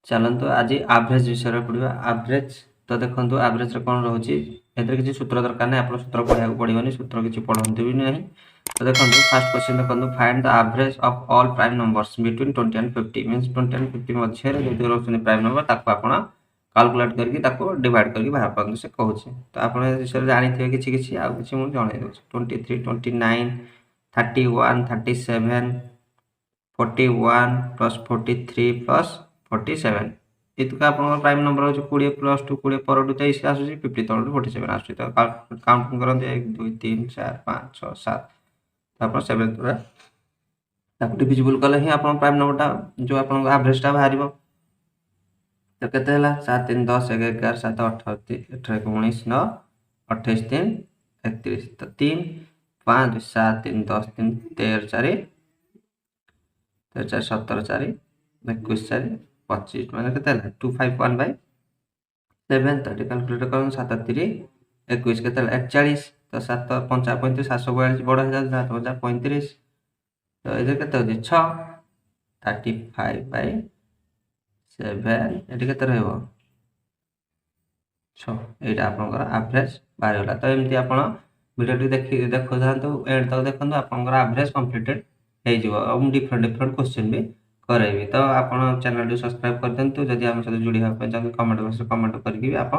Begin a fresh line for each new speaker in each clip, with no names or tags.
चलतु आज एवरेज विषय पढ़ा एवरेज तो देखो एवरेज कौन रोचे एथेर किसी सूत्र दरकार नहीं आप सूत्र पढ़ा पड़ोनी सूत्र किसी पढ़ते भी नहीं। तो देखो फास्ट क्वेश्चन देखो find the average of all prime numbers between 20 and 50 means 20 and 50 मध्य जो रोचे प्राइम नंबर ताको आपण कैलकुलेट करके डिवाइड करके बाहर करते से कहूँ तो आप विषय जानी किसी किसी आउ कि मुझे जन दूँ 23 29 31 37 41 प्लस 43 प्लस 47 इतका आप प्राइम नंबर हो 20 प्लस 2 20 पर 23 आसूँ 50 तलू 47 आसूँ तो काउंटिंग करते 1 2 3 4 5 6 7 आप 7 द्वारा डिविजिबल कले ही आप प्राइम नंबरटा जो आप एवरेजटा बाहर तो केते 7 3 10 11 11 7 18 18 19 9 28 3 31 तो 3 5 7 3 10 3 13 4 17 4 21 4 25 मैंने केते 251 बाय 7 तो कैलकुलेट कर 7 3 21 केते 41 तो 7 5 35 742 बड़ हो जाए 7 35 तो इधर केते हो 6 35 बाय 7 ये केते रहइबो 6 एटा आपनकर एवरेज बाहर होला। तो एमती आपण वीडियो देखो थांतु एंड तक देखो आपनकर एवरेज कंप्लीटेड हे जिवो हम डिफरेंट डिफरेंट क्वेश्चन भी करेबी। तो आपण चैनल को सब्सक्राइब कर देंतु जदि हम साथ जुड़ी होबा चाहते कमेंट बॉक्स में कमेंट करके भी आप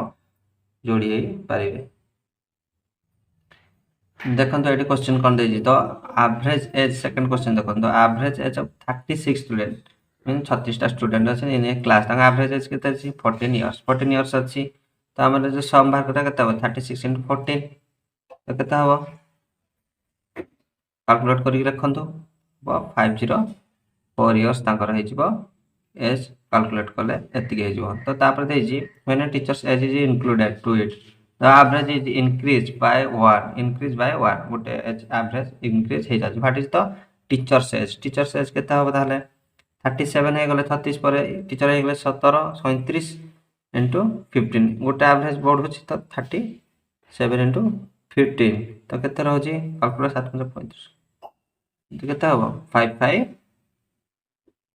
जोड़ी हे पारिबे। देखो तो ये क्वेश्चन कौन दे तो एवरेज एज सेकंड क्वेश्चन देखो तो average age of 36 student mean 36 टा स्टूडेंट अच्छे इन ए क्लास तांका एवरेज एज केते अछि 14 इयर्स अछि। तो हमर जो सम बाहर करता केते हो 36 * 14 तो केते हो कैलकुलेट करी रखंतु 504 इयर्स तांकर हे जिवो एज कैलकुलेट कले एतिके हे जिवो। तो तापर देजी when teachers age is included to it the average is increased by 1 गोटे average increase हो जाए what is the teachers age केते हो ताले 37 हे गले 36 पर टीचर हे गले 17 37 into 15 गोटे एवरेज बढ़ु तो 37 into 15 तो केते रहउची कैलकुलेट 7 35 तो केते हो 55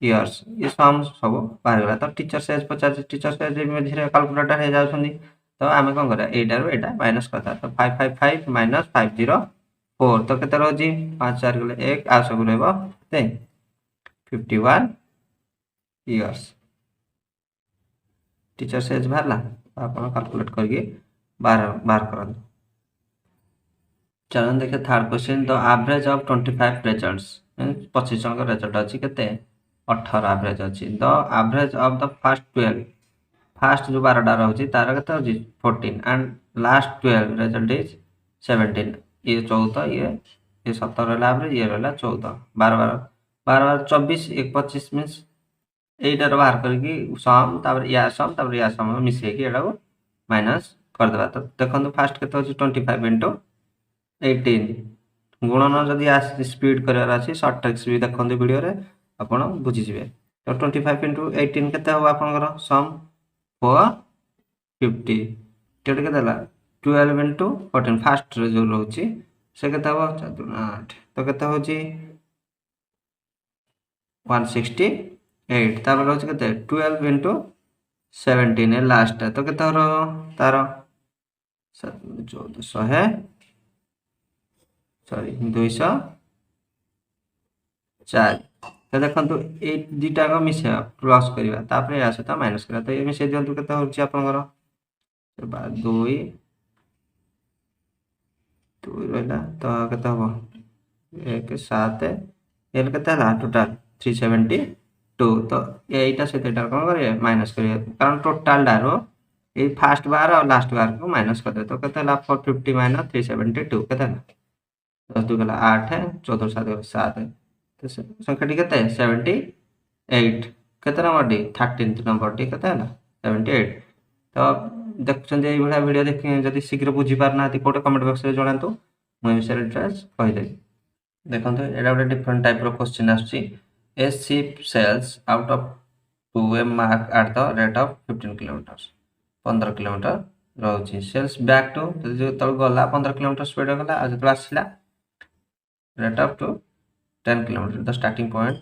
इयर्स ये सम सब बाहर गला। तो टीचर्स एज 50 टीचर्स एज मझे कैलकुलेटर हे जाउछंदी तो आम कौन करा एटारू एटा माइनस करता तो 555 माइनस 504 तो केते रहउची 5 4 गले 1 आ सब रहबो 51 इयर्स टीचर्स एज बाहरला आपण कैलकुलेट करके बाहर करन। चलन देखे third question the average of 25 results 25 जन का रिजल्ट अछि केते 18 एवरेज अछि the average of the first 12 fast जो 12टा रहउची तार केते होची 14 एंड लास्ट 12 रिजल्ट इज 17 ये 14 ये 17 रहला एवरेज ये रहला 14 12 12 24 1 25 मींस एटार बाहर करके सम तापर या सम मिसे के एटा को माइनस कर देबा। तो देखंतु फास्ट केते होची 25 into 18 गुणन जदि स्पीड करार अछि शॉर्ट ट्रिक्स भी देखंतु वीडियो रे आपण बुझी जिवे। तो 25 into 18 केते हो आपनकर सम 450 केते केतेला 12 into 14 फास्ट रे जो रहउची से केते हो 8 तो केते होची 168 तापर रहउची केते 12 into 17 ए लास्ट तो केते हो तार 1400 है सॉरी 204 तो देखंतु ए दुटा को मिसे प्लस करिवा तापर या सहित माइनस करिवा तो ए मिसे दियंतु केते होची आपनकर 2 2 रहला तो केते हो 1 7 एल केते हला टोटल 372 तो एटा सहित एटा कोन करिवे माइनस करिवे कारण टोटल डारो ए फर्स्ट बार और लास्ट बार को माइनस कर दे तो केते हला 450 माइनस 372 केते हला 10 2 गला 8 14 7 7 तो संख्या टी केते 78 केते नंबर टी 13 नंबर टी केते हला 78 तो देखछन जे भला वीडियो देख जदी शीघ्र बुझी पारना कोटे कमेंट बॉक्स रे जणांतु मैं विषय एड्रेस कहि दे। देखंतु एडा बडे डिफरेंट टाइप रो क्वेश्चन आछी a ship sails out of to a mark at the rate of 15 kilometre 15 kilometre रहउची सेल्स बैक टू जो तल गला 15 किलोमीटर स्पीड गला आ जतो आसिला rate of to 10 kilometre the starting point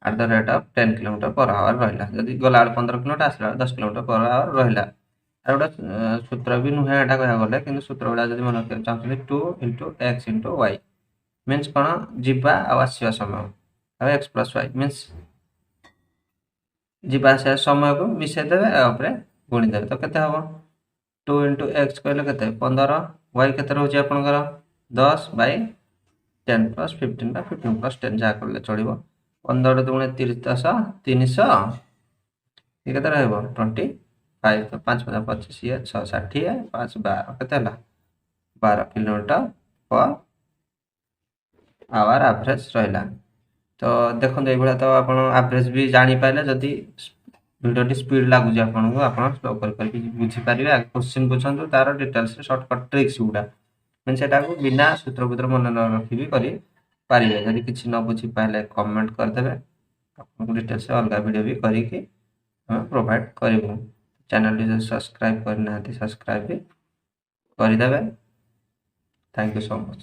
@10 km/h रहा जदि गला 15 km आसला 10 km/h रहा আর গোটা সূত্র ବି ନୁହେଁ ଏଇଟା କହିବାକୁ ଗଲେ କିନ୍ତୁ ସୂତ୍ର ଗୁଡ଼ା ଯଦି ମନେ ରଖିବାକୁ ଚାହୁଁଛନ୍ତି 2 × x × y ମିନ୍ସ କ'ଣ ଯିବା ଆଉ ଆସିବା ସମୟ ଆଉ x + y ମିନ୍ସ ଯିବା ଆସିବା ସମୟକୁ ମିଶାଇ ଦେବେ ଆଉ ଉପରେ ଗୁଣିଦେବେ ତ କେତେ ହେବ 2 × x କହିଲେ କେତେ 15 y କେତେ ରହୁଛି ଆପଣଙ୍କର 10/10 + 15 ବା 15 + 10 ଯାହା କଲେ ଚଳିବ 15 × 2 = 30 300 ये केते रहइबो 25 तो 5 × 25 ये 6 60 5 12 केते हला 12 km/h एवरेज रहला तो देखो ये भला तो आपण एवरेज भी जानि पाइले जदी वीडियो स्पीड लागु जे आपण को आपण स्लो कर बुझी पारिबे क्वेश्चन पूछंतु तार डिटेल्स शॉर्टकट ट्रिक्स गुडा मैं सेटा को बिना सूत्र पुत्र मन न रखी भी करी पारिबे जदी किछि न बुझी पाइले कमेंट कर देबे आपण को डिटेल्स अलगा वीडियो भी करी के हम प्रोवाइड करिबु चैनल जो सब्सक्राइब करना सब्सक्राइब भी कर देबे थैंक यू सो मच।